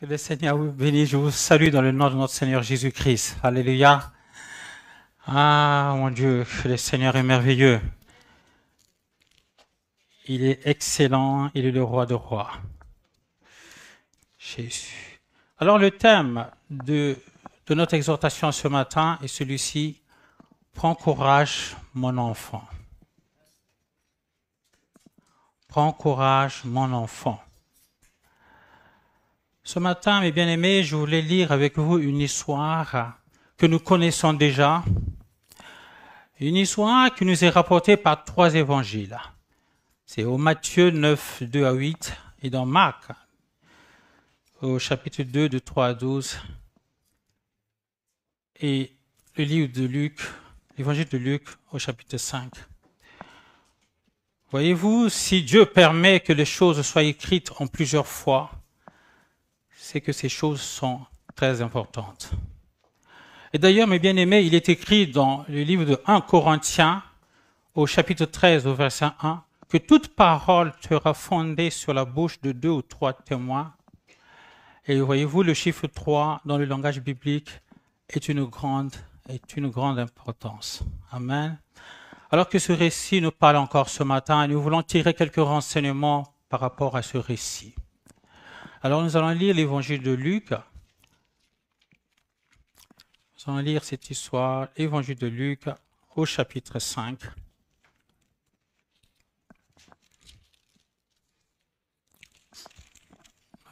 Que le Seigneur vous bénisse. Je vous salue dans le nom de notre Seigneur Jésus-Christ. Alléluia. Ah, mon Dieu, le Seigneur est merveilleux. Il est excellent. Il est le roi de rois. Jésus. Alors, le thème de notre exhortation ce matin est celui-ci. Prends courage, mon enfant. Prends courage, mon enfant. Ce matin, mes bien-aimés, je voulais lire avec vous une histoire que nous connaissons déjà. Une histoire qui nous est rapportée par 3 évangiles. C'est au Matthieu 9, 2 à 8 et dans Marc, au chapitre 2, de 3 à 12. Et le livre de Luc, l'évangile de Luc au chapitre 5. Voyez-vous, si Dieu permet que les choses soient écrites en plusieurs fois, c'est que ces choses sont très importantes. Et d'ailleurs, mes bien-aimés, il est écrit dans le livre de 1 Corinthiens, au chapitre 13, au verset 1, que toute parole sera fondée sur la bouche de 2 ou 3 témoins. Et voyez-vous, le chiffre 3, dans le langage biblique, est une grande importance. Amen. Alors que ce récit nous parle encore ce matin, nous voulons tirer quelques renseignements par rapport à ce récit. Alors nous allons lire l'évangile de Luc. Nous allons lire cette histoire, l'évangile de Luc au chapitre 5.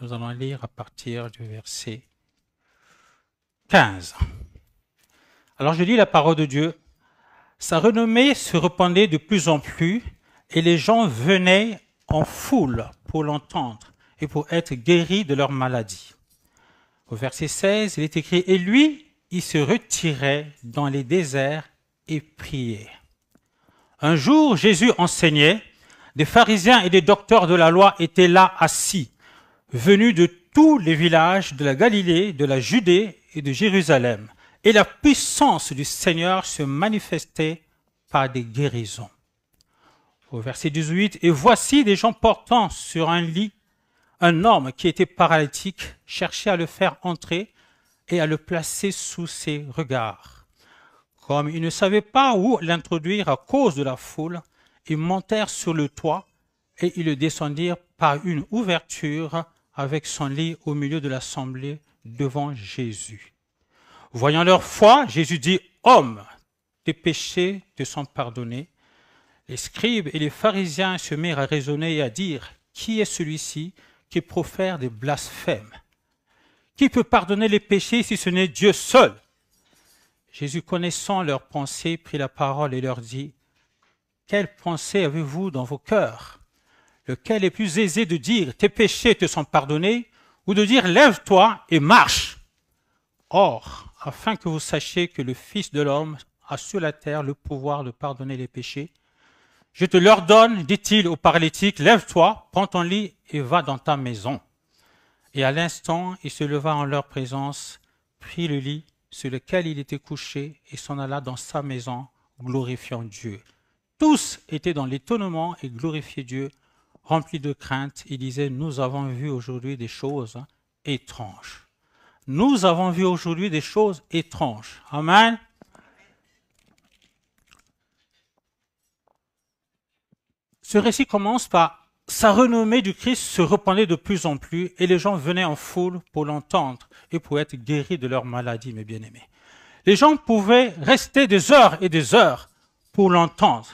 Nous allons lire à partir du verset 15. Alors je lis la parole de Dieu. Sa renommée se répandait de plus en plus et les gens venaient en foule pour l'entendre et pour être guéris de leur maladie. Au verset 16, il est écrit « Et lui, il se retirait dans les déserts et priait. » Un jour, Jésus enseignait, des pharisiens et des docteurs de la loi étaient là assis, venus de tous les villages de la Galilée, de la Judée et de Jérusalem. Et la puissance du Seigneur se manifestait par des guérisons. Au verset 18, « Et voici des gens portant sur un lit un homme qui était paralytique cherchait à le faire entrer et à le placer sous ses regards. Comme ils ne savaient pas où l'introduire à cause de la foule, ils montèrent sur le toit et ils le descendirent par une ouverture avec son lit au milieu de l'assemblée devant Jésus. Voyant leur foi, Jésus dit « Homme, tes péchés te sont pardonnés. » Les scribes et les pharisiens se mirent à raisonner et à dire « Qui est celui-ci qui profère des blasphèmes? Qui peut pardonner les péchés si ce n'est Dieu seul? » Jésus, connaissant leurs pensées, prit la parole et leur dit « Quelle pensée avez-vous dans vos cœurs? Lequel est plus aisé de dire « Tes péchés te sont pardonnés » ou de dire « Lève-toi et marche » ? Or, afin que vous sachiez que le Fils de l'homme a sur la terre le pouvoir de pardonner les péchés, je te l'ordonne, dit-il au paralytique, lève-toi, prends ton lit et va dans ta maison. Et à l'instant, il se leva en leur présence, prit le lit sur lequel il était couché et s'en alla dans sa maison, glorifiant Dieu. Tous étaient dans l'étonnement et glorifiaient Dieu, remplis de crainte. Ils disaient, nous avons vu aujourd'hui des choses étranges. Nous avons vu aujourd'hui des choses étranges. Amen. Ce récit commence par « Sa renommée du Christ se répandait de plus en plus et les gens venaient en foule pour l'entendre et pour être guéris de leur maladie, mes bien-aimés. » Les gens pouvaient rester des heures et des heures pour l'entendre.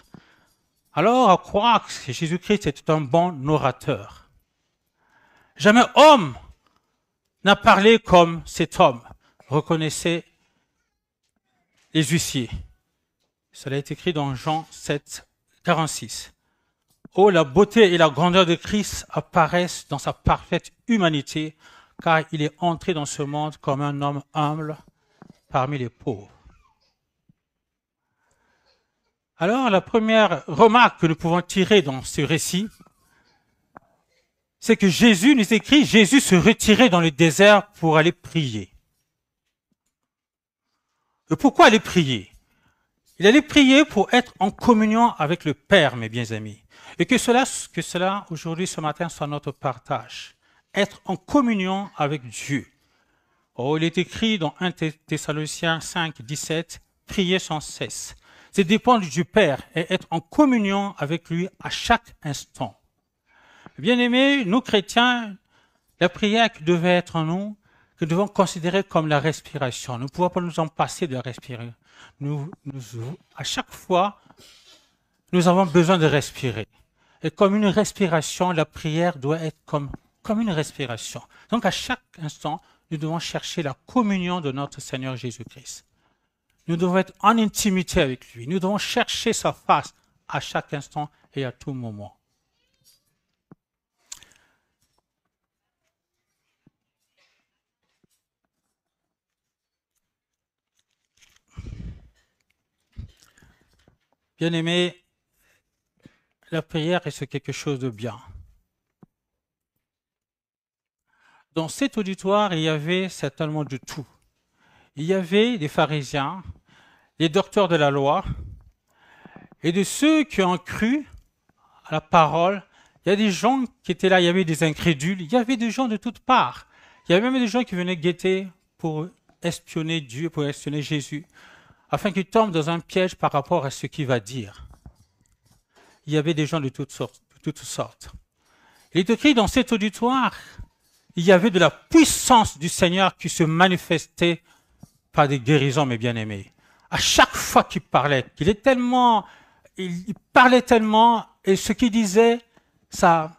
Alors, à croire que Jésus-Christ était un bon orateur. Jamais homme n'a parlé comme cet homme, reconnaissait les huissiers. Cela est écrit dans Jean 7, 46. Oh, la beauté et la grandeur de Christ apparaissent dans sa parfaite humanité, car il est entré dans ce monde comme un homme humble parmi les pauvres. Alors, la première remarque que nous pouvons tirer dans ce récit, c'est que Jésus nous écrit, Jésus se retirait dans le désert pour aller prier. Et pourquoi aller prier? Il allait prier pour être en communion avec le Père, mes bien amis. Et que cela aujourd'hui, ce matin, soit notre partage. être en communion avec Dieu. Oh, il est écrit dans 1 Thessaloniciens 5, 17, « Priez sans cesse ». C'est dépendre du Père et être en communion avec lui à chaque instant. Bien-aimés, nous chrétiens, la prière qui devait être en nous, que nous devons considérer comme la respiration. Nous ne pouvons pas nous en passer de respirer. À chaque fois, nous avons besoin de respirer. Et comme une respiration, la prière doit être comme une respiration. Donc à chaque instant, nous devons chercher la communion de notre Seigneur Jésus-Christ. Nous devons être en intimité avec lui. Nous devons chercher sa face à chaque instant et à tout moment. Bien-aimés, la prière est quelque chose de bien. Dans cet auditoire, il y avait certainement de tout. Il y avait des pharisiens, des docteurs de la loi, et de ceux qui ont cru à la parole. Il y a des gens qui étaient là, il y avait des incrédules, il y avait des gens de toutes parts. Il y avait même des gens qui venaient guetter pour espionner Dieu, pour espionner Jésus, afin qu'il tombe dans un piège par rapport à ce qu'il va dire. Il y avait des gens de toutes sortes. Il est écrit dans cet auditoire, il y avait de la puissance du Seigneur qui se manifestait par des guérisons, mes bien-aimés. À chaque fois qu'il parlait, il parlait tellement, et ce qu'il disait, ça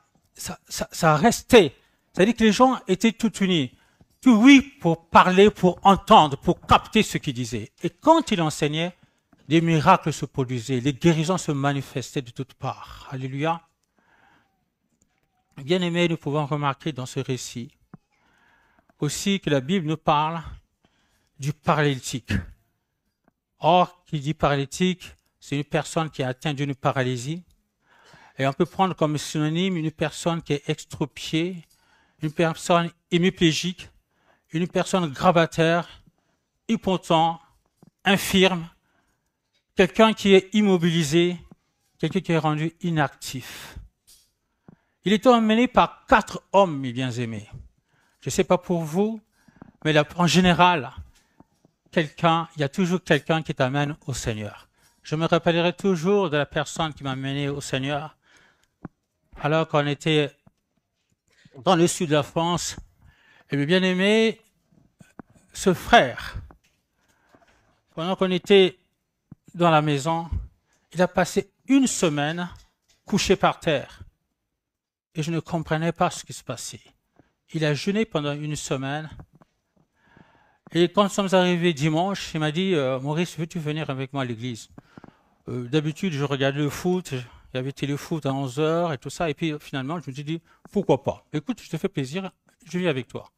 restait. C'est-à-dire que les gens étaient tout unis. Tout oui pour parler, pour entendre, pour capter ce qu'il disait. Et quand il enseignait, des miracles se produisaient, les guérisons se manifestaient de toutes parts. Alléluia. Bien-aimés, nous pouvons remarquer dans ce récit aussi que la Bible nous parle du paralytique. Or, qui dit paralytique, c'est une personne qui est atteinte d'une paralysie. Et on peut prendre comme synonyme une personne qui est extropiée, une personne hémiplégique, une personne grabataire, impotent, infirme, quelqu'un qui est immobilisé, quelqu'un qui est rendu inactif. Il était emmené par 4 hommes, mes bien-aimés. Je ne sais pas pour vous, mais en général, il y a toujours quelqu'un qui t'amène au Seigneur. Je me rappellerai toujours de la personne qui m'a mené au Seigneur, alors qu'on était dans le sud de la France. Et bien aimé, ce frère, pendant qu'on était dans la maison, il a passé une semaine couché par terre. Et je ne comprenais pas ce qui se passait. Il a jeûné pendant une semaine. Et quand nous sommes arrivés dimanche, il m'a dit « Maurice, veux-tu venir avec moi à l'église ?» D'habitude, je regardais le foot, il y avait téléfoot à 11h et tout ça. Et puis finalement, je me suis dit « Pourquoi pas? Écoute, je te fais plaisir, je viens avec toi. »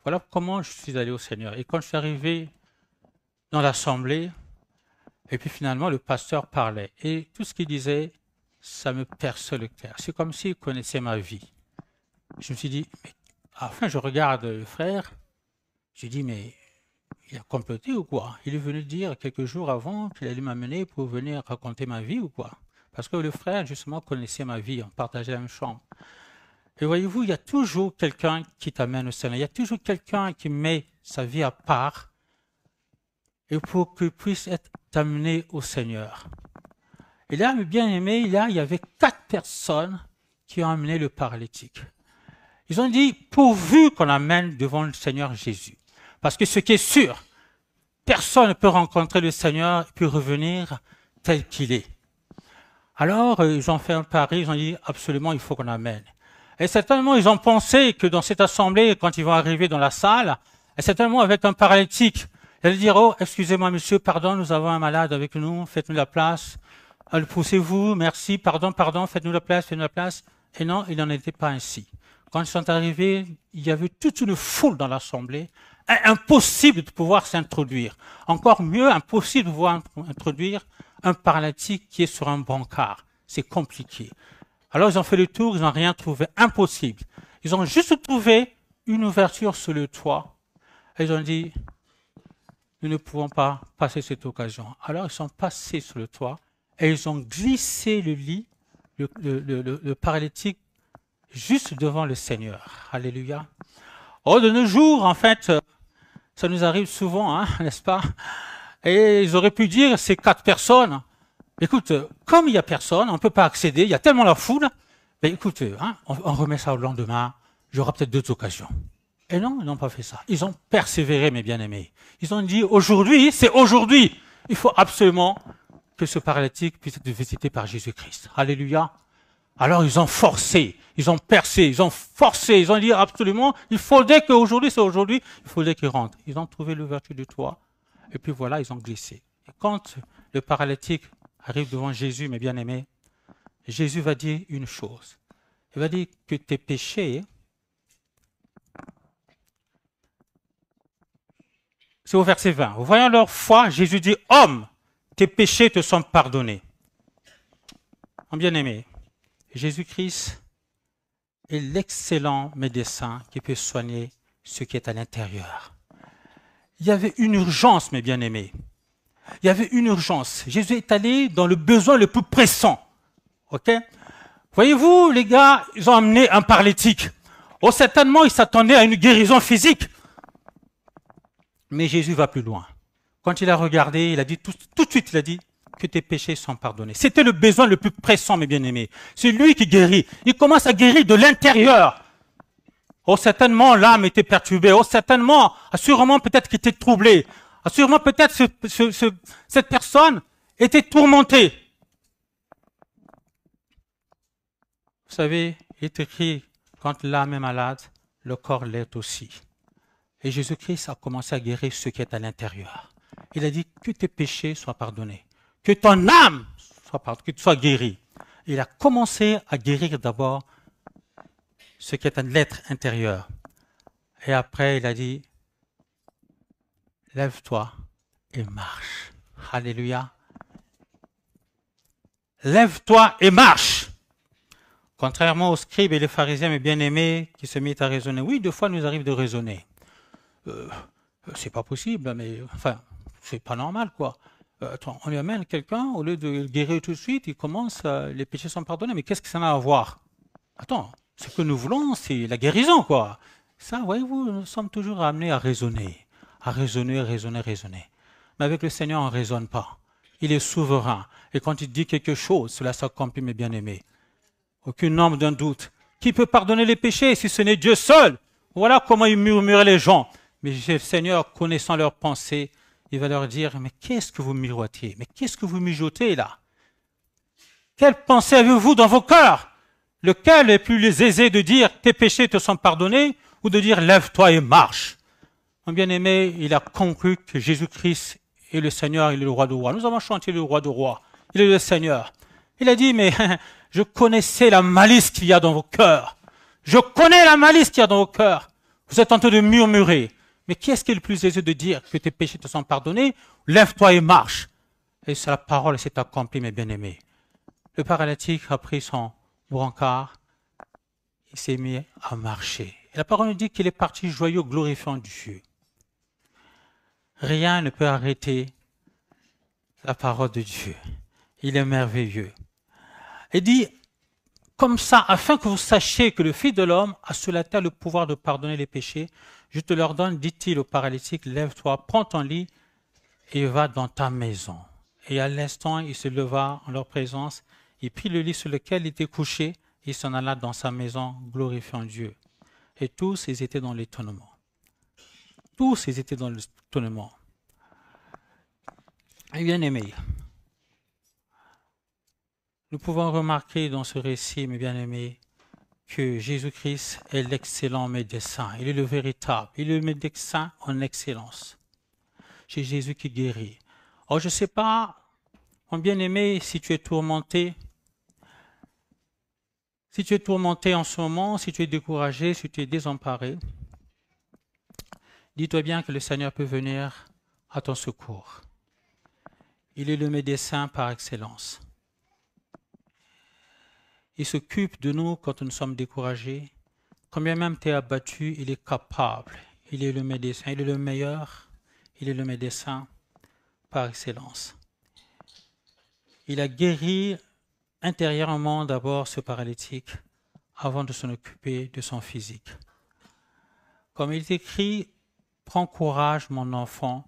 Voilà comment je suis allé au Seigneur. Et quand je suis arrivé dans l'assemblée, et puis finalement, le pasteur parlait. Et tout ce qu'il disait, ça me perçait le cœur. C'est comme s'il connaissait ma vie. Je me suis dit, mais enfin, je regarde le frère, j'ai dit, mais il a comploté ou quoi? Il est venu dire quelques jours avant qu'il allait m'amener pour venir raconter ma vie ou quoi? Parce que le frère, justement, connaissait ma vie, on partageait la même chambre. Et voyez-vous, il y a toujours quelqu'un qui t'amène au Seigneur. Il y a toujours quelqu'un qui met sa vie à part et pour qu'il puisse être amené au Seigneur. Et là, mes bien-aimés, il y avait 4 personnes qui ont amené le paralytique. Ils ont dit, pourvu qu'on l'amène devant le Seigneur Jésus. Parce que ce qui est sûr, personne ne peut rencontrer le Seigneur et puis revenir tel qu'il est. Alors, ils ont fait un pari, ils ont dit, absolument, il faut qu'on l'amène. Et certainement, ils ont pensé que dans cette assemblée, quand ils vont arriver dans la salle, et certainement avec un paralytique, ils allaient dire, oh, excusez-moi, monsieur, pardon, nous avons un malade avec nous, faites-nous la place. Poussez-vous, merci, pardon, faites-nous la place, faites-nous la place. Et non, il n'en était pas ainsi. Quand ils sont arrivés, il y avait toute une foule dans l'assemblée. Impossible de pouvoir s'introduire. Encore mieux, impossible de pouvoir introduire un paralytique qui est sur un brancard. C'est compliqué. Alors ils ont fait le tour, ils n'ont rien trouvé. Impossible. Ils ont juste trouvé une ouverture sur le toit. Et ils ont dit, nous ne pouvons pas passer cette occasion. Alors ils sont passés sur le toit et ils ont glissé le lit, le paralytique. juste devant le Seigneur. Alléluia. Oh, de nos jours, en fait, ça nous arrive souvent, hein, n'est-ce pas? Et ils auraient pu dire, ces 4 personnes, écoute, comme il n'y a personne, on ne peut pas accéder, il y a tellement la foule, mais écoute, hein, on remet ça au lendemain, il y aura peut-être d'autres occasions. Et non, ils n'ont pas fait ça. Ils ont persévéré, mes bien-aimés. Ils ont dit, aujourd'hui, c'est aujourd'hui. Il faut absolument que ce paralytique puisse être visité par Jésus-Christ. Alléluia. Alors ils ont forcé, ils ont percé, ils ont forcé, ils ont dit absolument, il faudrait qu'aujourd'hui, c'est aujourd'hui, il faudrait qu'ils rentrent. Ils ont trouvé l'ouverture du toit, et puis voilà, ils ont glissé. Et quand le paralytique arrive devant Jésus, mes bien-aimés, Jésus va dire une chose. Il va dire que tes péchés, c'est au verset 20. Voyant leur foi, Jésus dit, homme, tes péchés te sont pardonnés. Mon bien-aimé, Jésus-Christ est l'excellent médecin qui peut soigner ce qui est à l'intérieur. Il y avait une urgence, mes bien-aimés. Il y avait une urgence. Jésus est allé dans le besoin le plus pressant. Ok? Voyez-vous, les gars, ils ont amené un paralytique. Oh, certainement, ils s'attendaient à une guérison physique. Mais Jésus va plus loin. Quand il a regardé, il a dit tout de suite, il a dit que tes péchés sont pardonnés. C'était le besoin le plus pressant, mes bien-aimés. C'est lui qui guérit. Il commence à guérir de l'intérieur. Oh, certainement, l'âme était perturbée. Oh, certainement, assurément, peut-être qu'il était troublé. Assurément, peut-être cette personne était tourmentée. Vous savez, il est écrit, quand l'âme est malade, le corps l'est aussi. Et Jésus-Christ a commencé à guérir ce qui est à l'intérieur. Il a dit que tes péchés soient pardonnés, que ton âme soit guérie. Il a commencé à guérir d'abord ce qui est à l'être intérieur. Et après, il a dit, lève-toi et marche. Alléluia. Lève-toi et marche. Contrairement aux scribes et les pharisiens, mes bien-aimés, qui se mettent à raisonner. Oui, 2 fois, il nous arrive de raisonner. C'est pas possible, mais enfin, c'est pas normal, quoi. Attends, on lui amène quelqu'un, au lieu de le guérir tout de suite, il commence, les péchés sont pardonnés, mais qu'est-ce que ça a à voir? Attends, ce que nous voulons, c'est la guérison, quoi. Ça, voyez-vous, nous sommes toujours amenés à raisonner, raisonner. Mais avec le Seigneur, on ne raisonne pas. Il est souverain. Et quand il dit quelque chose, cela s'accomplit, mes bien-aimés. Aucune ombre d'un doute. Qui peut pardonner les péchés si ce n'est Dieu seul? Voilà comment ils murmuraient les gens. Mais le Seigneur, connaissant leurs pensées, il va leur dire, mais qu'est-ce que vous miroitez? Mais qu'est-ce que vous mijotez là? Quelle pensée avez-vous dans vos cœurs? Lequel est plus aisé de dire, tes péchés te sont pardonnés, ou de dire, lève-toi et marche? Mon bien-aimé, il a conclu que Jésus-Christ est le Seigneur, il est le roi de rois. Nous avons chanté le roi de rois. Il est le Seigneur. Il a dit, mais je connaissais la malice qu'il y a dans vos cœurs. Je connais la malice qu'il y a dans vos cœurs. Vous êtes en train de murmurer. Mais qui est-ce qui est le plus aisé de dire que tes péchés te sont pardonnés? Lève-toi et marche. Et la parole s'est accomplie, mes bien-aimés. Le paralytique a pris son brancard. Il s'est mis à marcher. Et la parole nous dit qu'il est parti joyeux, glorifiant Dieu. Rien ne peut arrêter la parole de Dieu. Il est merveilleux. Il dit, comme ça, afin que vous sachiez que le Fils de l'homme a sur la terre le pouvoir de pardonner les péchés, je te leur donne, dit-il au paralytique, lève-toi, prends ton lit et va dans ta maison. Et à l'instant, il se leva en leur présence, il prit le lit sur lequel il était couché, il s'en alla dans sa maison, glorifiant Dieu. Et tous, ils étaient dans l'étonnement. Tous, ils étaient dans l'étonnement. Et bien aimé, nous pouvons remarquer dans ce récit, mes bien-aimés, que Jésus-Christ est l'excellent médecin. Il est le véritable. Il est le médecin en excellence. C'est Jésus qui guérit. Or, je ne sais pas, mon bien-aimé, si tu es tourmenté, en ce moment, si tu es découragé, si tu es désemparé, dis-toi bien que le Seigneur peut venir à ton secours. Il est le médecin par excellence. Il s'occupe de nous quand nous sommes découragés. Quand bien même tu es abattu, il est capable. Il est le médecin, il est le meilleur. Il est le médecin par excellence. Il a guéri intérieurement d'abord ce paralytique avant de s'en occuper de son physique. Comme il est écrit, prends courage mon enfant.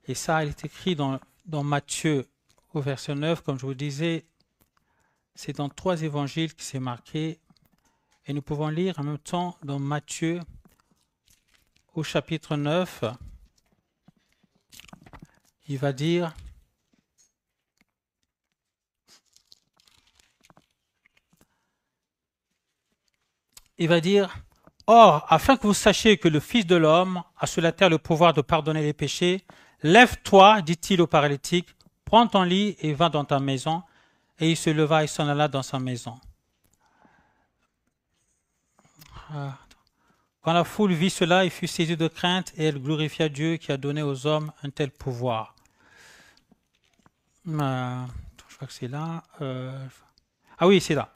Et ça, il est écrit dans Matthieu au verset 9, comme je vous disais, c'est dans 3 évangiles que c'est marqué. Et nous pouvons lire en même temps dans Matthieu au chapitre 9, il va dire, Or, afin que vous sachiez que le Fils de l'homme a sur la terre le pouvoir de pardonner les péchés, lève-toi, dit-il au paralytique, prends ton lit et va dans ta maison. Et il se leva et s'en alla dans sa maison. Quand la foule vit cela, il fut saisi de crainte et elle glorifia Dieu qui a donné aux hommes un tel pouvoir. Je crois que c'est là. Ah oui, c'est là.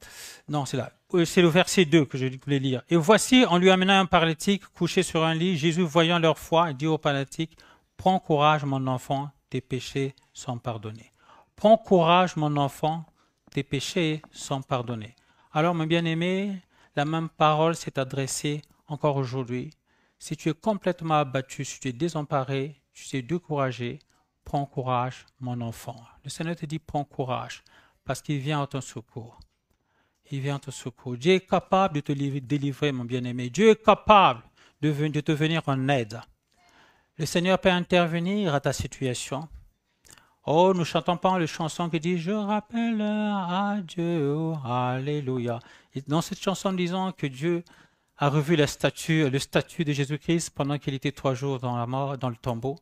Non, c'est là. C'est le verset 2 que je voulais lire. Et voici, on lui amena un paralytique couché sur un lit. Jésus, voyant leur foi, dit au paralytique, prends courage, mon enfant, tes péchés sont pardonnés. Prends courage, mon enfant, tes péchés sont pardonnés. Alors, mon bien-aimé, la même parole s'est adressée encore aujourd'hui. Si tu es complètement abattu, si tu es désemparé, si tu es découragé, prends courage, mon enfant. Le Seigneur te dit, prends courage, parce qu'il vient à ton secours. Il vient à ton secours. Dieu est capable de te délivrer, mon bien-aimé. Dieu est capable de te venir en aide. Le Seigneur peut intervenir à ta situation. Oh, nous ne chantons pas les chansons qui disent « Je rappelle à Dieu, Alléluia ». Dans cette chanson, disons que Dieu a revu le statut de Jésus-Christ pendant qu'il était 3 jours dans la mort, dans le tombeau.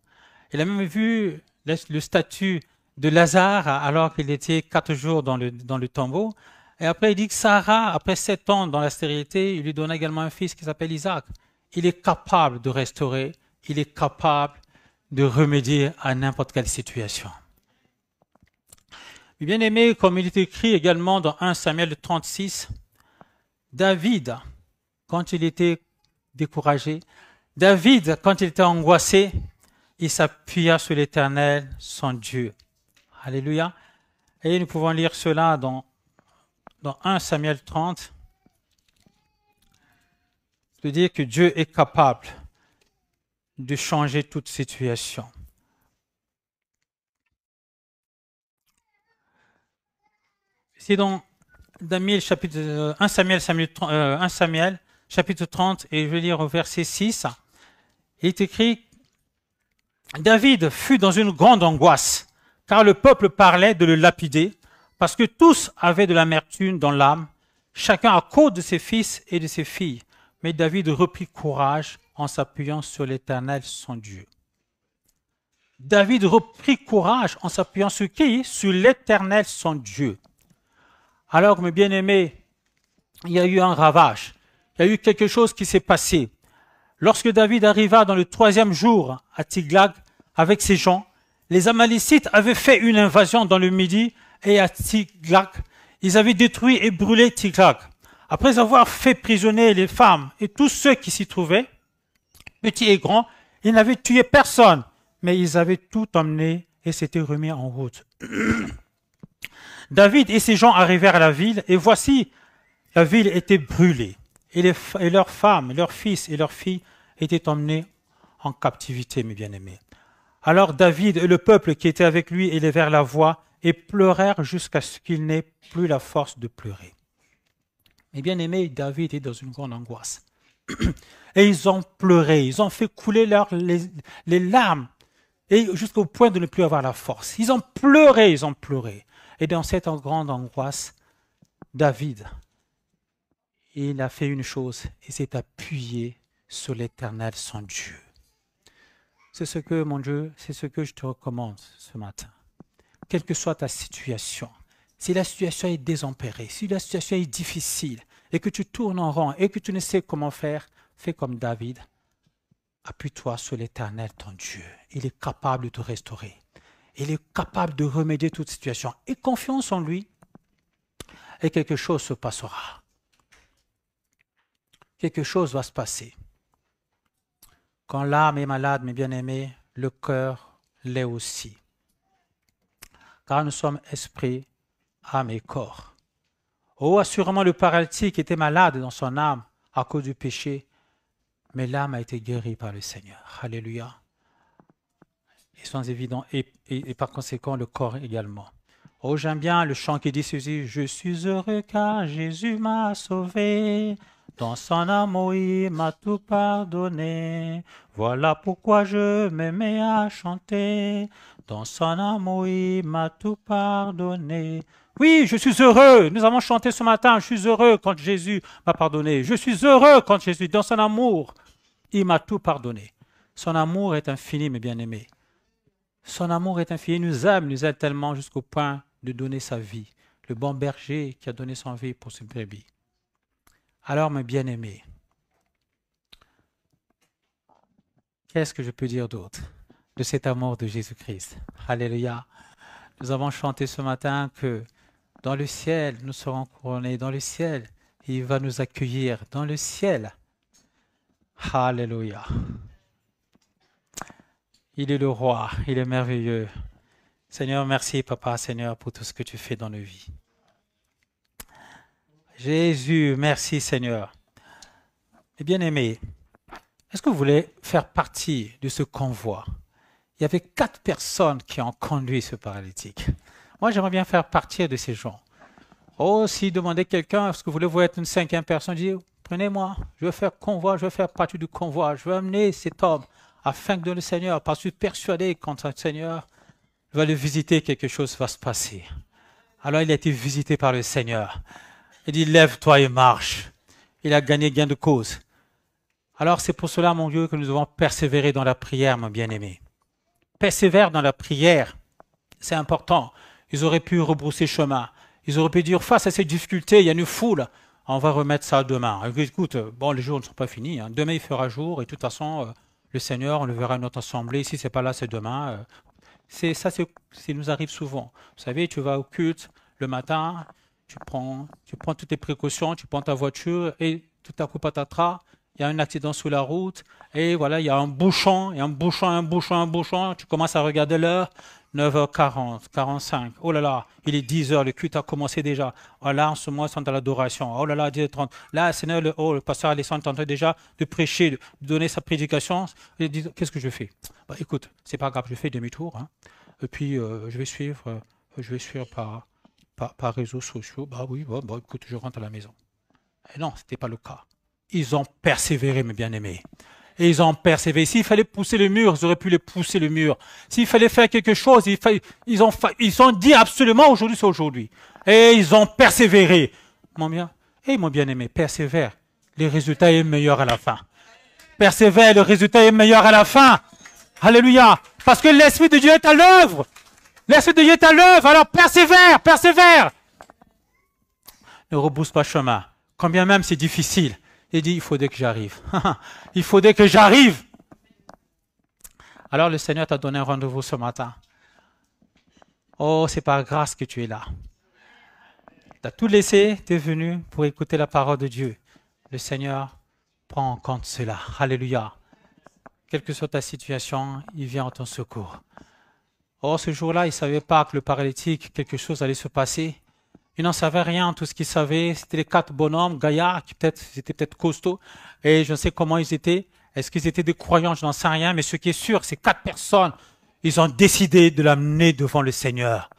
Il a même vu le statut de Lazare alors qu'il était 4 jours dans le tombeau. Et après, il dit que Sarah, après 7 ans dans la stérilité, il lui donne également un fils qui s'appelle Isaac. Il est capable de restaurer, il est capable de remédier à n'importe quelle situation. Bien aimé, comme il est écrit également dans 1 Samuel 36, David, quand il était découragé, David, quand il était angoissé, il s'appuya sur l'Éternel, son Dieu. Alléluia. Et nous pouvons lire cela dans 1 Samuel 30, de dire que Dieu est capable de changer toute situation. C'est dans 1 Samuel, chapitre 30, et je vais lire au verset 6. Il est écrit, David fut dans une grande angoisse, car le peuple parlait de le lapider, parce que tous avaient de l'amertume dans l'âme, chacun à cause de ses fils et de ses filles. Mais David reprit courage en s'appuyant sur l'Éternel, son Dieu. David reprit courage en s'appuyant sur qui? Sur l'Éternel, son Dieu. Alors, mes bien-aimés, il y a eu un ravage. Il y a eu quelque chose qui s'est passé. Lorsque David arriva dans le 3e jour à Tiglag avec ses gens, les Amalécites avaient fait une invasion dans le Midi et à Tiglag, ils avaient détruit et brûlé Tiglag. Après avoir fait prisonnier les femmes et tous ceux qui s'y trouvaient, petits et grands, ils n'avaient tué personne, mais ils avaient tout emmené et s'étaient remis en route. David et ses gens arrivèrent à la ville, et voici, la ville était brûlée, et leurs femmes, leurs fils et leurs filles étaient emmenés en captivité, mes bien-aimés. Alors David et le peuple qui était avec lui élevèrent la voix et pleurèrent jusqu'à ce qu'ils n'aient plus la force de pleurer. Mes bien-aimés, David est dans une grande angoisse. Et ils ont pleuré, ils ont fait couler les larmes, et jusqu'au point de ne plus avoir la force. Ils ont pleuré. Et dans cette grande angoisse, David, il a fait une chose, il s'est appuyé sur l'Éternel, son Dieu. C'est ce que, mon Dieu, c'est ce que je te recommande ce matin. Quelle que soit ta situation, si la situation est désempérée, si la situation est difficile, et que tu tournes en rond, et que tu ne sais comment faire, fais comme David. Appuie-toi sur l'Éternel, ton Dieu. Il est capable de te restaurer. Il est capable de remédier toute situation. Et confiance en lui, et quelque chose se passera. Quelque chose va se passer. Quand l'âme est malade, mes bien-aimés, le cœur l'est aussi. Car nous sommes esprit, âme et corps. Oh, assurément, le paralytique était malade dans son âme à cause du péché, mais l'âme a été guérie par le Seigneur. Alléluia. Et sans évident, et par conséquent, le corps également. Oh, j'aime bien le chant qui dit ceci, « Je suis heureux car Jésus m'a sauvé. Dans son amour, il m'a tout pardonné. Voilà pourquoi je me mets à chanter. Dans son amour, il m'a tout pardonné. » Oui, je suis heureux. Nous avons chanté ce matin, je suis heureux quand Jésus m'a pardonné. Je suis heureux quand Jésus, dans son amour, il m'a tout pardonné. Son amour est infini, mes bien-aimés. Son amour est infini, il nous aime tellement jusqu'au point de donner sa vie. Le bon berger qui a donné son vie pour ses brebis. Alors, mes bien-aimés, qu'est-ce que je peux dire d'autre de cet amour de Jésus-Christ? Alléluia. Nous avons chanté ce matin que dans le ciel, nous serons couronnés. Dans le ciel, il va nous accueillir. Dans le ciel. Alléluia. Il est le roi, il est merveilleux. Seigneur, merci, Papa, Seigneur, pour tout ce que tu fais dans nos vies. Jésus, merci, Seigneur. Et bien-aimés, est-ce que vous voulez faire partie de ce convoi? Il y avait 4 personnes qui ont conduit ce paralytique. Moi, j'aimerais bien faire partie de ces gens. Oh, si demandez quelqu'un, est-ce que vous voulez être une 5e personne, je dis, prenez-moi, je veux faire convoi, je veux faire partie du convoi, je veux amener cet homme afin que le Seigneur, parce que je suis persuadé quand le Seigneur va le visiter, quelque chose va se passer. Alors il a été visité par le Seigneur. Il dit, lève-toi et marche. Il a gagné gain de cause. Alors c'est pour cela, mon Dieu, que nous devons persévérer dans la prière, mon bien-aimé. Persévère dans la prière, c'est important. Ils auraient pu rebrousser chemin. Ils auraient pu dire, face à ces difficultés, il y a une foule. On va remettre ça demain. Écoute, bon, les jours ne sont pas finis. Hein. Demain, il fera jour et de toute façon... le Seigneur, on le verra à notre assemblée. Si ce n'est pas là, c'est demain. Ça nous arrive souvent. Vous savez, tu vas au culte le matin, tu prends toutes tes précautions, tu prends ta voiture et tout à coup, patatras, il y a un accident sur la route et voilà, il y a un bouchon, un bouchon. Tu commences à regarder l'heure, 9h40, 45. Oh là là, il est 10h, le culte a commencé déjà. Oh là, en ce moment, ils sont dans l'adoration. Oh là là, 10h30. Là, Seigneur, le pasteur Alessandre est en train déjà de prêcher, de donner sa prédication. Il dit, qu'est-ce que je fais? Bah, écoute, c'est pas grave, je fais demi-tour. Hein. Et puis, je vais suivre par réseaux sociaux. Bah oui, bon, écoute, je rentre à la maison. Et non, ce n'était pas le cas. Ils ont persévéré, mes bien-aimés. Et ils ont persévéré. S'il fallait pousser le mur, ils auraient pu le pousser le mur. S'il fallait faire quelque chose, ils ont dit absolument aujourd'hui, c'est aujourd'hui. Et ils ont persévéré. Mon bien-aimé, persévère. Le résultat est meilleur à la fin. Persévère, le résultat est meilleur à la fin. Alléluia. Parce que l'Esprit de Dieu est à l'œuvre. L'Esprit de Dieu est à l'œuvre. Alors persévère. Ne rebrousse pas chemin. Combien même c'est difficile. Il dit, il faudrait que j'arrive. Il faudrait que j'arrive. Alors le Seigneur t'a donné un rendez-vous ce matin. Oh, c'est par grâce que tu es là. Tu as tout laissé, tu es venu pour écouter la parole de Dieu. Le Seigneur prend en compte cela. Alléluia. Quelle que soit ta situation, il vient en ton secours. Oh, ce jour-là, il ne savait pas que le paralytique, quelque chose allait se passer. Ils n'en savaient rien, tout ce qu'ils savaient, c'était les 4 bonhommes, gaillards, qui étaient peut-être costauds, et je ne sais comment ils étaient. Est-ce qu'ils étaient des croyants, je n'en sais rien, mais ce qui est sûr, ces 4 personnes, ils ont décidé de l'amener devant le Seigneur.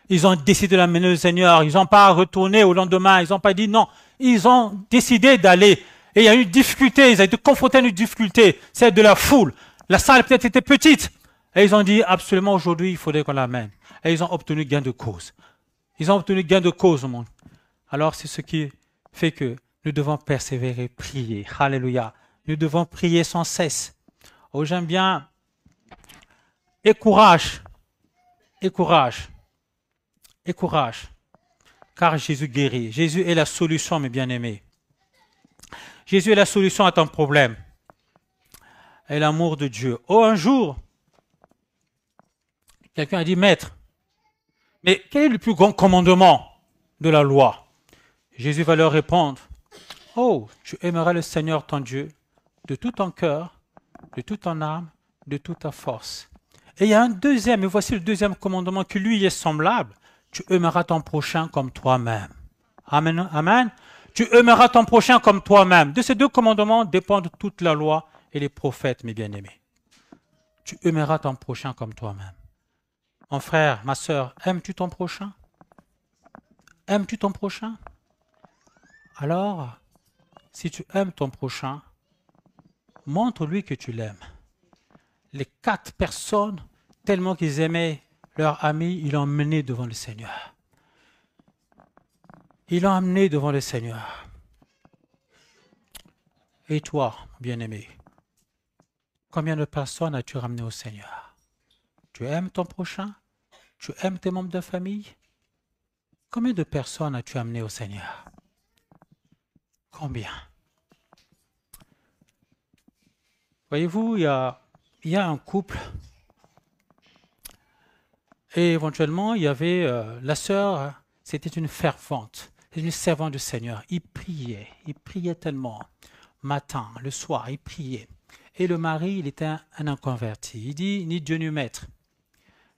Ils ont décidé de l'amener au Seigneur, ils n'ont pas retourné au lendemain, ils n'ont pas dit non, ils ont décidé d'aller. Et il y a eu une difficulté, ils ont été confrontés à une difficulté, celle de la foule. La salle peut-être était petite, et ils ont dit absolument aujourd'hui, il faudrait qu'on l'amène. Et ils ont obtenu gain de cause. Ils ont obtenu gain de cause au monde. Alors c'est ce qui fait que nous devons persévérer, prier. Alléluia. Nous devons prier sans cesse. Oh, j'aime bien. Et courage. Car Jésus guérit. Jésus est la solution, mes bien-aimés. Jésus est la solution à ton problème. Et l'amour de Dieu. Oh, un jour, quelqu'un a dit, Maître, mais quel est le plus grand commandement de la loi? Jésus va leur répondre, oh, tu aimeras le Seigneur ton Dieu de tout ton cœur, de toute ton âme, de toute ta force. Et il y a un deuxième, et voici le deuxième commandement qui lui est semblable, tu aimeras ton prochain comme toi-même. Amen. Amen. Tu aimeras ton prochain comme toi-même. De ces deux commandements dépendent toute la loi et les prophètes, mes bien-aimés. Tu aimeras ton prochain comme toi-même. Mon frère, ma sœur, aimes-tu ton prochain? Aimes-tu ton prochain? Alors, si tu aimes ton prochain, montre-lui que tu l'aimes. Les 4 personnes, tellement qu'ils aimaient leur ami, ils l'ont emmené devant le Seigneur. Ils l'ont amené devant le Seigneur. Et toi, bien-aimé, combien de personnes as-tu ramené au Seigneur? Tu aimes ton prochain? Tu aimes tes membres de famille? Combien de personnes as-tu amené au Seigneur? Combien? Voyez-vous, il y a un couple et éventuellement il y avait la sœur, c'était une fervente, une servante du Seigneur. Il priait tellement, matin, le soir, il priait. Et le mari, il était un inconverti. Il dit, ni Dieu ni maître.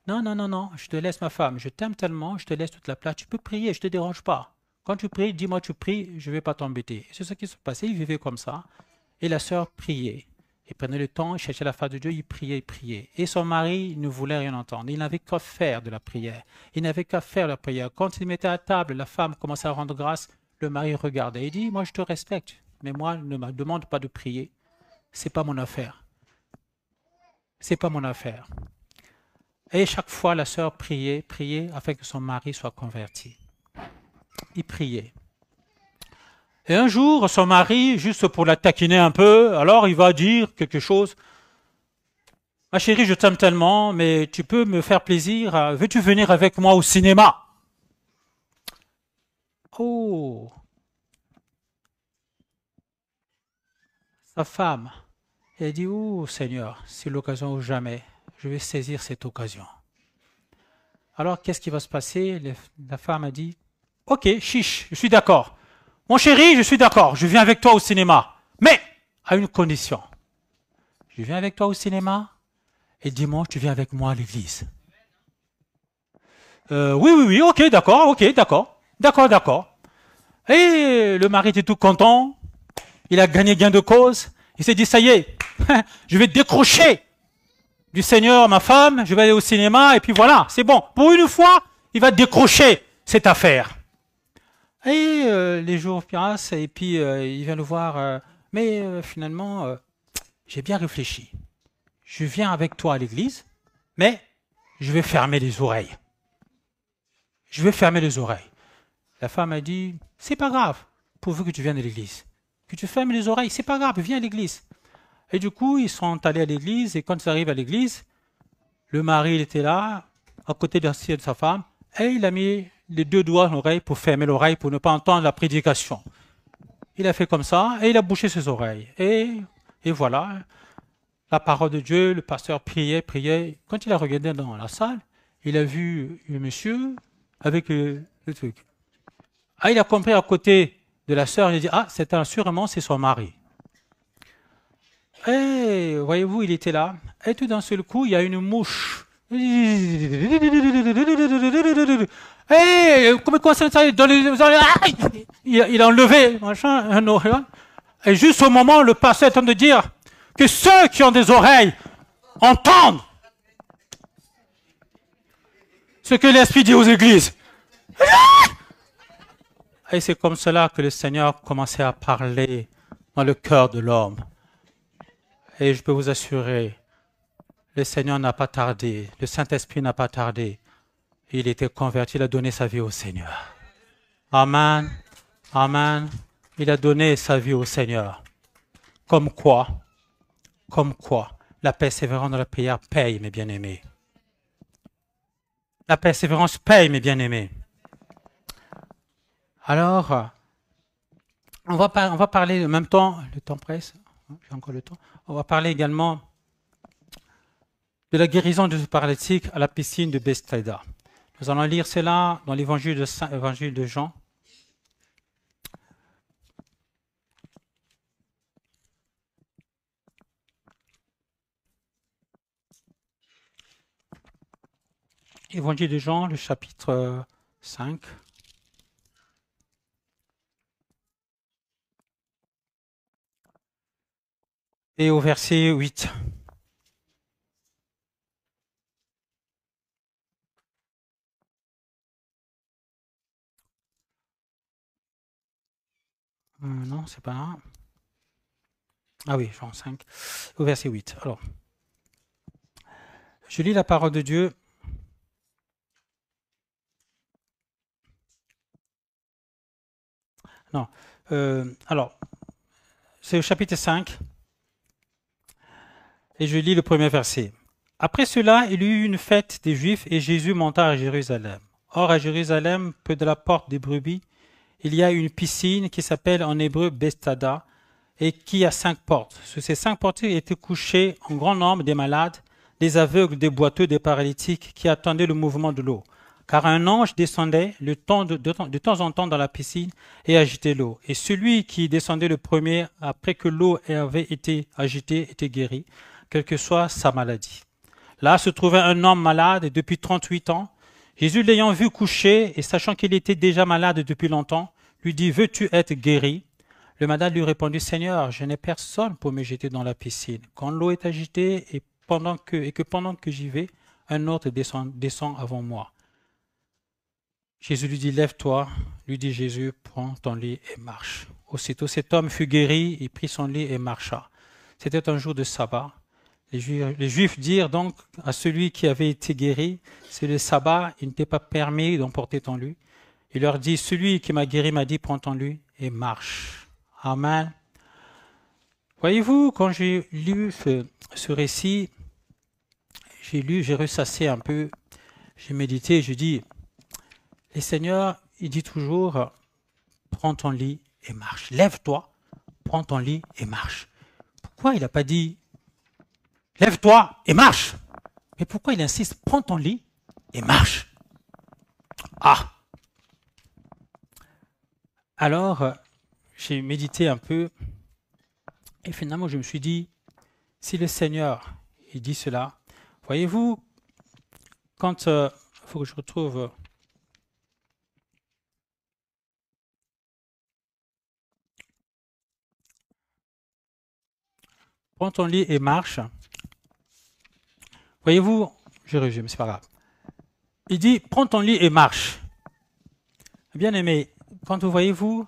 Non, non, non, non, je te laisse ma femme, je t'aime tellement, je te laisse toute la place, tu peux prier, je ne te dérange pas. Quand tu pries, dis-moi tu pries, je ne vais pas t'embêter. C'est ce qui se passait, il vivait comme ça. Et la sœur priait. Il prenait le temps, il cherchait la face de Dieu, il priait, il priait. Et son mari ne voulait rien entendre. Il n'avait qu'à faire de la prière. Il n'avait qu'à faire la prière. Quand il mettait à table, la femme commençait à rendre grâce, le mari regardait. Il dit, moi je te respecte, mais moi ne me demande pas de prier. C'est pas mon affaire. C'est pas mon affaire. Et chaque fois, la sœur priait, priait afin que son mari soit converti. Il priait. Et un jour, son mari, juste pour la taquiner un peu, alors il va dire quelque chose. Ma chérie, je t'aime tellement, mais tu peux me faire plaisir. Veux-tu venir avec moi au cinéma? Oh, sa femme. Elle dit, oh Seigneur, c'est l'occasion ou jamais. Je vais saisir cette occasion. Alors, qu'est-ce qui va se passer? La femme a dit, ok, chiche, je suis d'accord. Mon chéri, je suis d'accord, je viens avec toi au cinéma. Mais, à une condition. Je viens avec toi au cinéma et dimanche, tu viens avec moi à l'église. Oui, oui, oui, ok, d'accord, d'accord, d'accord. Et le mari était tout content, il a gagné gain de cause, il s'est dit, ça y est, je vais décrocher du Seigneur ma femme, je vais aller au cinéma, et puis voilà, c'est bon. Pour une fois, il va décrocher cette affaire. Et les jours passent, et puis il vient le voir, mais finalement, j'ai bien réfléchi. Je viens avec toi à l'église, mais je vais fermer les oreilles. Je vais fermer les oreilles. La femme a dit, c'est pas grave, pourvu que tu viennes à l'église. Que tu fermes les oreilles, c'est pas grave, viens à l'église. Et du coup, ils sont allés à l'église, et quand ils arrivent à l'église, le mari il était là, à côté de sa femme, et il a mis les 2 doigts dans l'oreille pour fermer l'oreille, pour ne pas entendre la prédication. Il a fait comme ça, et il a bouché ses oreilles. Et voilà, la parole de Dieu, le pasteur priait, priait. Quand il a regardé dans la salle, il a vu un monsieur avec le truc. Ah, il a compris à côté de la sœur, il a dit, ah, sûrement c'est son mari. Et voyez-vous, il était là, et tout d'un seul coup, il y a une mouche. Et comment ça il a enlevé, machin, et juste au moment, le pasteur est en train de dire que ceux qui ont des oreilles entendent ce que l'Esprit dit aux églises. Et c'est comme cela que le Seigneur commençait à parler dans le cœur de l'homme. Et je peux vous assurer, le Seigneur n'a pas tardé, le Saint-Esprit n'a pas tardé. Il était converti, il a donné sa vie au Seigneur. Amen, amen. Il a donné sa vie au Seigneur. Comme quoi, la persévérance dans la prière paye, mes bien-aimés. La persévérance paye, mes bien-aimés. Alors, on va parler en même temps, le temps presse, j'ai encore le temps, on va parler également de la guérison du paralytique à la piscine de Bethsaïda. Nous allons lire cela dans l'évangile de Jean. Évangile de Jean, le chapitre 5. et au verset 8. Non, c'est pas là. Ah oui, Jean 5, au verset 8. Alors, je lis la parole de Dieu. Non. Alors, c'est au chapitre 5, et je lis le premier verset. Après cela, il y eut une fête des Juifs, et Jésus monta à Jérusalem. Or, à Jérusalem, près de la porte des brebis, il y a une piscine qui s'appelle en hébreu Bethesda, et qui a 5 portes. Sur ces 5 portes étaient couchés en grand nombre des malades, des aveugles, des boiteux, des paralytiques qui attendaient le mouvement de l'eau. Car un ange descendait de temps en temps dans la piscine et agitait l'eau. Et celui qui descendait le premier, après que l'eau avait été agitée, était guéri, quelle que soit sa maladie. Là se trouvait un homme malade depuis 38 ans. Jésus, l'ayant vu coucher et sachant qu'il était déjà malade depuis longtemps, lui dit, « Veux-tu être guéri ?» Le malade lui répondit, « Seigneur, je n'ai personne pour me jeter dans la piscine. Quand l'eau est agitée et pendant que j'y vais, un autre descend avant moi. » Jésus lui dit, « Lève-toi. » Lui dit Jésus, « Prends ton lit et marche. » Aussitôt cet homme fut guéri, il prit son lit et marcha. C'était un jour de sabbat. Les Juifs dirent donc à celui qui avait été guéri, « C'est le sabbat, il ne t'est pas permis d'emporter ton lit. » Il leur dit, « Celui qui m'a guéri m'a dit, prends ton lit et marche. » Amen. Voyez-vous, quand j'ai lu ce récit, j'ai ressassé un peu, j'ai médité, je dis, le Seigneur, il dit toujours, prends ton lit et marche. Lève-toi, prends ton lit et marche. Pourquoi il n'a pas dit, lève-toi et marche? Mais pourquoi il insiste, prends ton lit et marche? Ah! Alors, j'ai médité un peu, et finalement je me suis dit, si le Seigneur, il dit cela, voyez-vous, quand il faut que je retrouve prends ton lit et marche. Voyez-vous, je résume, c'est pas grave. Il dit prends ton lit et marche. Bien aimé, quand vous voyez-vous,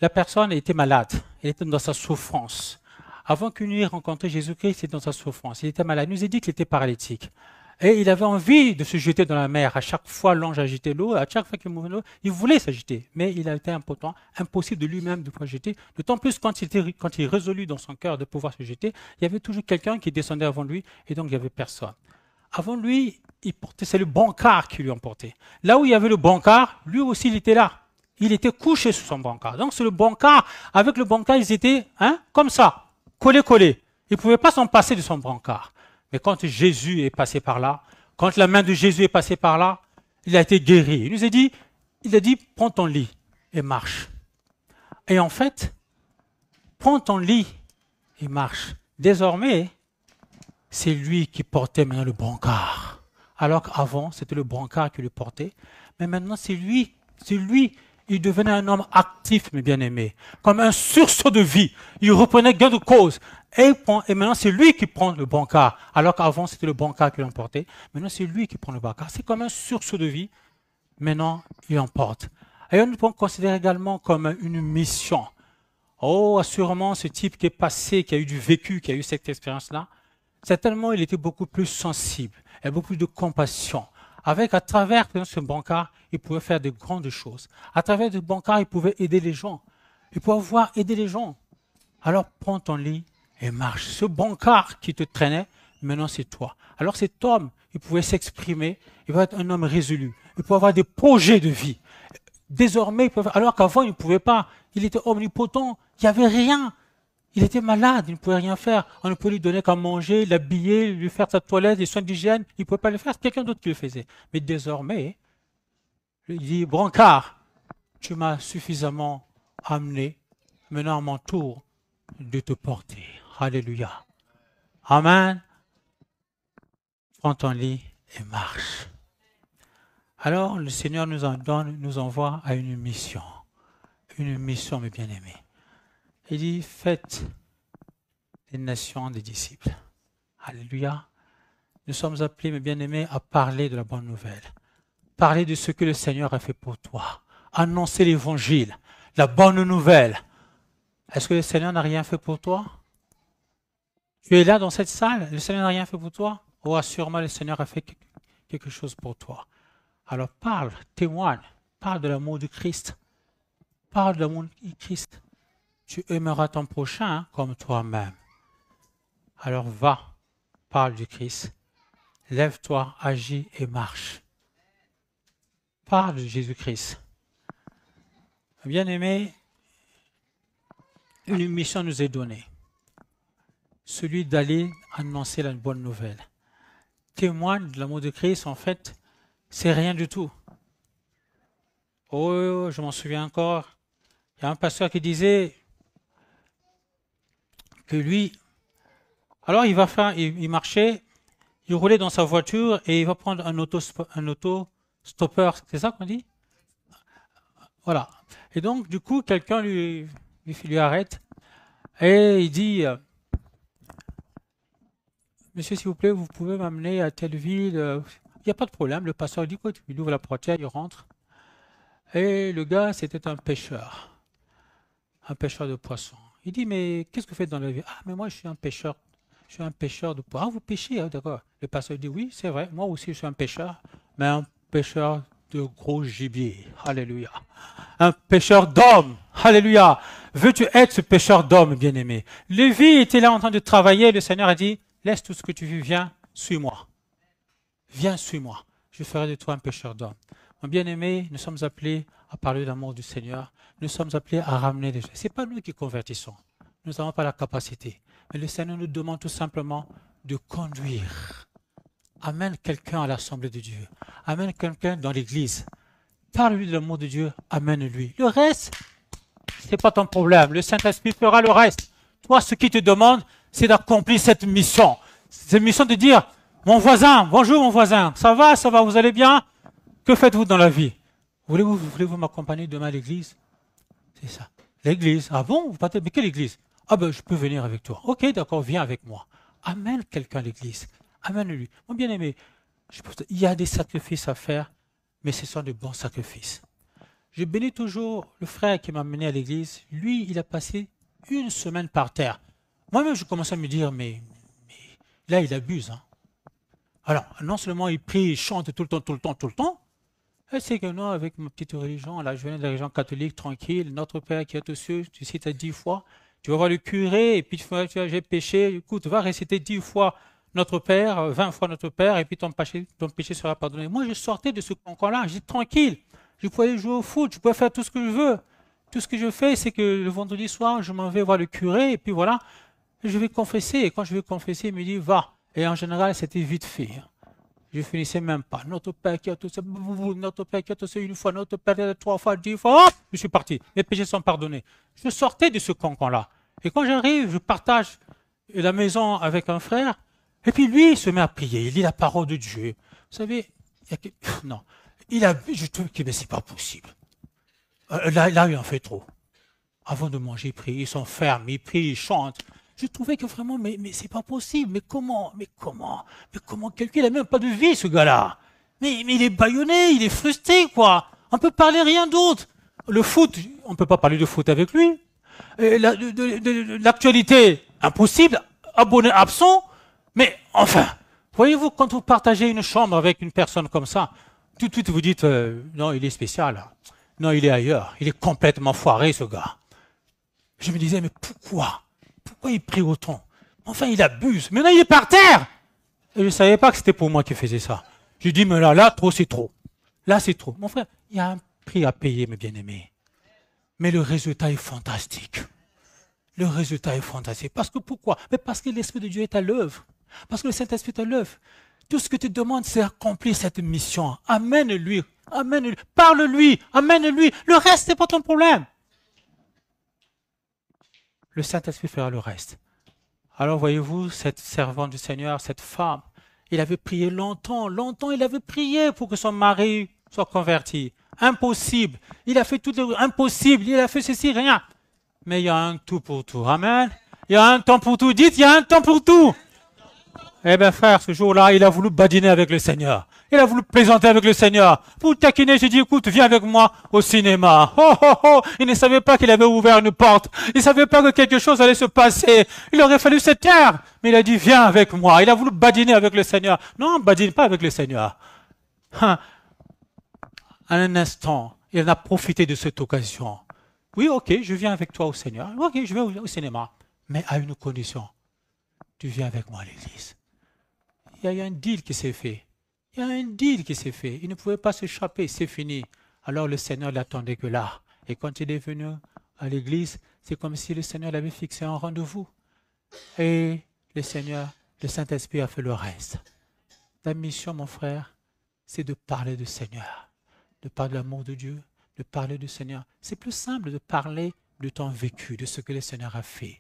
la personne était malade, elle était dans sa souffrance. Avant qu'il n'ait rencontré Jésus-Christ, il était dans sa souffrance. Il était malade. Il nous a dit qu'il était paralytique. Et il avait envie de se jeter dans la mer. À chaque fois, l'ange agitait l'eau. À chaque fois qu'il mouvait l'eau, il voulait s'agiter. Mais il a été impotent, impossible de lui-même de pouvoir jeter. D'autant plus quand il résolut dans son cœur de pouvoir se jeter, il y avait toujours quelqu'un qui descendait avant lui. Et donc, il n'y avait personne. Avant lui, c'est le brancard qui lui emportait. Là où il y avait le brancard, lui aussi, il était là. Il était couché sur son brancard. Donc, c'est le brancard. Avec le brancard, ils étaient comme ça, collés. Ils ne pouvaient pas s'en passer de son brancard. Mais quand Jésus est passé par là, quand la main de Jésus est passée par là, il a été guéri. Il a dit, prends ton lit et marche. Et en fait, prends ton lit et marche. Désormais, c'est lui qui portait maintenant le brancard. Alors qu'avant, c'était le brancard qui le portait. Mais maintenant, c'est lui. Il devenait un homme actif, mes bien-aimés. Comme un sursaut de vie. Il reprenait gain de cause. Et maintenant, c'est lui qui prend le brancard. Alors qu'avant, c'était le brancard qui l'emportait. Maintenant, c'est lui qui prend le brancard. C'est comme un sursaut de vie. Maintenant, il emporte. Et on peut considérer également comme une mission. Oh, assurément, ce type qui est passé, qui a eu du vécu, qui a eu cette expérience-là, certainement, il était beaucoup plus sensible, il a beaucoup plus de compassion. À travers ce brancard, il pouvait faire de grandes choses. À travers ce brancard, il pouvait aider les gens. Il pouvait aider les gens. Alors, prends ton lit et marche. Ce brancard qui te traînait, maintenant c'est toi. Alors cet homme, il pouvait s'exprimer, il va être un homme résolu. Il pouvait avoir des projets de vie. Désormais, alors qu'avant, il ne pouvait pas. Il était omnipotent, il n'y avait rien. Il était malade, il ne pouvait rien faire. On ne pouvait lui donner qu'à manger, l'habiller, lui faire sa toilette, les soins d'hygiène. Il ne pouvait pas le faire, c'est quelqu'un d'autre qui le faisait. Mais désormais, il dit, brancard, tu m'as suffisamment amené, maintenant à mon tour de te porter. Alléluia. Amen. Prends ton lit et marche. Alors, le Seigneur nous envoie à une mission. Une mission, mes bien-aimés. Il dit, faites des nations des disciples. Alléluia. Nous sommes appelés, mes bien-aimés, à parler de la bonne nouvelle. Parler de ce que le Seigneur a fait pour toi. Annoncer l'évangile, la bonne nouvelle. Est-ce que le Seigneur n'a rien fait pour toi? Tu es là dans cette salle, le Seigneur n'a rien fait pour toi? Oh, assurément, le Seigneur a fait quelque chose pour toi. Alors parle, témoigne, parle de l'amour du Christ. Parle de l'amour du Christ. Tu aimeras ton prochain comme toi-même. Alors va, parle du Christ. Lève-toi, agis et marche. Parle de Jésus-Christ. Bien-aimé, une mission nous est donnée. Celui d'aller annoncer la bonne nouvelle. Témoigne de l'amour de Christ, en fait, c'est rien du tout. Oh, je m'en souviens encore. Il y a un pasteur qui disait que lui, alors il marchait, il roulait dans sa voiture et il va prendre un auto-stoppeur, c'est ça qu'on dit? Voilà. Et donc, du coup, quelqu'un lui arrête et il dit, monsieur, s'il vous plaît, vous pouvez m'amener à telle ville. Il n'y a pas de problème. Le pasteur dit, écoute, il ouvre la portière, il rentre. Et le gars, c'était un pêcheur de poissons. Il dit, mais qu'est-ce que vous faites dans la vie? Ah, mais moi, je suis un pêcheur de poissons. Ah, vous pêchez, hein, d'accord. Le pasteur dit, oui, c'est vrai, moi aussi, je suis un pêcheur, mais un pêcheur de gros gibier. Alléluia. Un pêcheur d'hommes. Alléluia. Veux-tu être ce pêcheur d'hommes, bien-aimé? Lévi était là en train de travailler. Le Seigneur a dit, laisse tout ce que tu vis, viens, suis-moi. Viens, suis-moi. Je ferai de toi un pêcheur d'hommes. Mon bien-aimé, nous sommes appelés à parler de l'amour du Seigneur. Nous sommes appelés à ramener des gens. Ce n'est pas nous qui convertissons. Nous n'avons pas la capacité. Mais le Seigneur nous demande tout simplement de conduire. Amène quelqu'un à l'Assemblée de Dieu. Amène quelqu'un dans l'Église. Parle-lui de l'amour de Dieu. Amène-lui. Le reste, ce n'est pas ton problème. Le Saint-Esprit fera le reste. Toi, ce qu'il te demande, c'est d'accomplir cette mission. Cette mission de dire, mon voisin, bonjour mon voisin, ça va, vous allez bien? Que faites-vous dans la vie? Voulez-vous m'accompagner demain à l'église? C'est ça. L'église. Ah bon? Vous partez? Mais quelle église? Ah ben, je peux venir avec toi. Ok, d'accord, viens avec moi. Amène quelqu'un à l'église. Amène-lui. Mon bien-aimé, il y a des sacrifices à faire, mais ce sont de bons sacrifices. Je bénis toujours le frère qui m'a mené à l'église. Lui, il a passé une semaine par terre. Moi-même, je commençais à me dire, mais là, il abuse. Hein. Alors, non seulement il prie, il chante tout le temps, et c'est que non, avec ma petite religion, là, je viens de la religion catholique, tranquille, notre Père qui est aux cieux, tu cites 10 fois, tu vas voir le curé, et puis tu vois, j'ai péché, écoute, va réciter 10 fois notre Père, 20 fois notre Père, et puis ton péché sera pardonné. Moi, je sortais de ce concon-là, j'étais tranquille, je pouvais aller jouer au foot, je pouvais faire tout ce que je veux. Tout ce que je fais, c'est que le vendredi soir, je m'en vais voir le curé, et puis voilà, je vais confesser, et quand je vais confesser, il me dit, va. Et en général, c'était vite fait. Je ne finissais même pas. Notre Père qui a tout ça, notre Père qui a tout ça une fois, notre Père 3 fois, 10 fois, hop, je suis parti. Mes péchés sont pardonnés. Je sortais de ce concon-là. Et quand j'arrive, je partage la maison avec un frère, et puis lui, il se met à prier, il lit la parole de Dieu. Vous savez, non, je trouve que c'est pas possible. Là, il en fait trop. Avant de manger, il prie, ils sont fermes, ils prient, ils chantent. Je trouvais que vraiment, mais c'est pas possible. Mais comment quelqu'un, il n'a même pas de vie, ce gars-là. Mais il est bâillonné, il est frustré, quoi. On peut parler rien d'autre. Le foot, on peut pas parler de foot avec lui. L'actualité, impossible. Abonné absent. Mais enfin, voyez-vous, quand vous partagez une chambre avec une personne comme ça, tout de suite vous dites, non, il est spécial. Non, il est ailleurs. Il est complètement foiré, ce gars. Je me disais, mais pourquoi il prie autant? Enfin, il abuse. Maintenant, il est par terre. Et je ne savais pas que c'était pour moi qui faisait ça. Je dis, mais là, trop, c'est trop. Là, c'est trop. Mon frère, il y a un prix à payer, mes bien-aimés. Mais le résultat est fantastique. Le résultat est fantastique. Parce que pourquoi? Mais parce que l'Esprit de Dieu est à l'œuvre. Parce que le Saint-Esprit est à l'œuvre. Tout ce que tu demandes, c'est accomplir cette mission. Amène-lui. Amène-lui. Parle-lui. Amène-lui. Le reste, c'est pas ton problème. Le Saint-Esprit fera le reste. Alors voyez-vous, cette servante du Seigneur, cette femme, il avait prié longtemps, il avait prié pour que son mari soit converti. Impossible. Il a fait tout impossible, il a fait ceci, rien. Mais il y a un tout pour tout. Amen. Il y a un temps pour tout. Dites, il y a un temps pour tout. Eh bien, frère, ce jour-là, il a voulu badiner avec le Seigneur. Il a voulu plaisanter avec le Seigneur. Pour taquiner, j'ai dit, écoute, viens avec moi au cinéma. Oh, oh, oh. Il ne savait pas qu'il avait ouvert une porte. Il ne savait pas que quelque chose allait se passer. Il aurait fallu se taire. Mais il a dit, viens avec moi. Il a voulu badiner avec le Seigneur. Non, badine pas avec le Seigneur. À un instant, il en a profité de cette occasion. Oui, ok, je viens avec toi au Seigneur. Ok, je vais au cinéma. Mais à une condition. Tu viens avec moi à l'église. Il y a eu un deal qui s'est fait. Il y a un deal qui s'est fait. Il ne pouvait pas s'échapper, c'est fini. Alors le Seigneur l'attendait que là. Et quand il est venu à l'église, c'est comme si le Seigneur l'avait fixé un rendez-vous. Et le Seigneur, le Saint-Esprit a fait le reste. Ta mission, mon frère, c'est de parler du Seigneur, de parler de l'amour de Dieu, de parler du Seigneur. C'est plus simple de parler de ton vécu, de ce que le Seigneur a fait.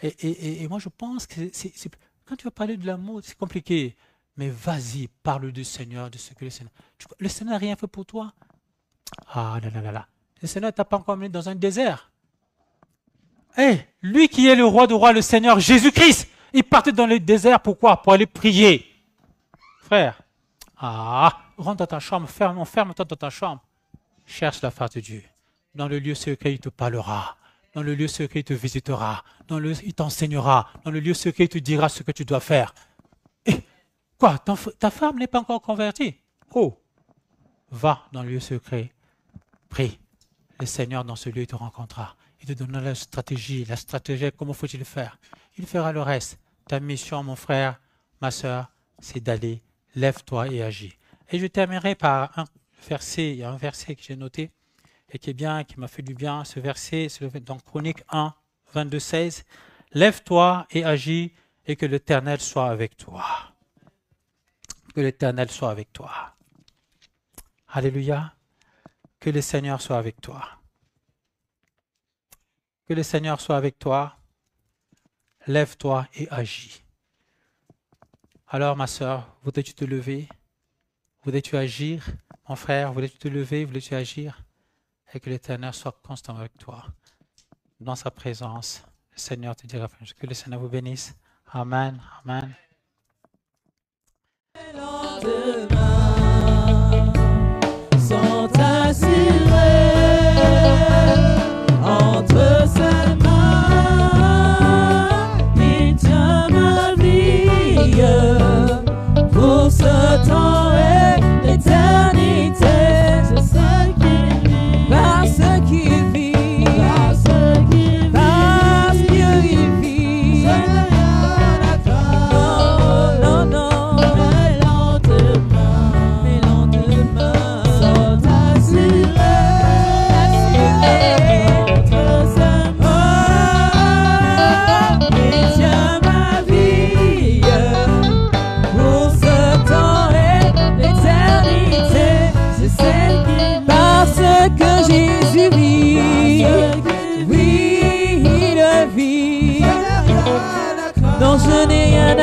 Et moi, je pense que quand tu vas parler de l'amour, c'est compliqué. Mais vas-y, parle du Seigneur, de ce que le Seigneur... Le Seigneur n'a rien fait pour toi. Ah là là là là. Le Seigneur ne t'a pas encore mis dans un désert. Lui qui est le roi de rois, le Seigneur Jésus-Christ, il partait dans le désert, pourquoi? Pour aller prier. Frère, rentre dans ta chambre, ferme-toi dans ta chambre. Cherche la face de Dieu. Dans le lieu secret, il te parlera. Dans le lieu secret, il te visitera. Il t'enseignera. Dans le lieu secret, il te dira ce que tu dois faire. Quoi? Ta femme n'est pas encore convertie? Oh! Va dans le lieu secret. Prie. Le Seigneur, dans ce lieu, il te rencontrera. Il te donnera la stratégie, comment faut-il faire? Il fera le reste. Ta mission, mon frère, ma soeur, c'est d'aller, lève-toi et agis. Et je terminerai par un verset, il y a un verset que j'ai noté, et qui est bien, qui m'a fait du bien, ce verset, c'est dans Chroniques 1, 22, 16. Lève-toi et agis, et que l'Éternel soit avec toi. Que l'Éternel soit avec toi. Alléluia. Que le Seigneur soit avec toi. Que le Seigneur soit avec toi. Lève-toi et agis. Alors, ma soeur, voudrais-tu te lever? Voudrais-tu agir? Mon frère, voudrais-tu te lever? Voudrais-tu agir? Et que l'Éternel soit constant avec toi. Dans sa présence, le Seigneur te dira, que le Seigneur vous bénisse. Amen. Amen. Sont assurés entre ses mains, il tient ma vie pour ce temps et l'éternité. C'est ce qu'il vit, parce qu'il vit, parce qu'il vit. Non, non, non. Mes lendemains sont assurés entre ses mains. Il tient ma vie pour ce temps et l'éternité. C'est celle qui parce que Jésus vit. Oui, il vit. Non, je n'ai rien à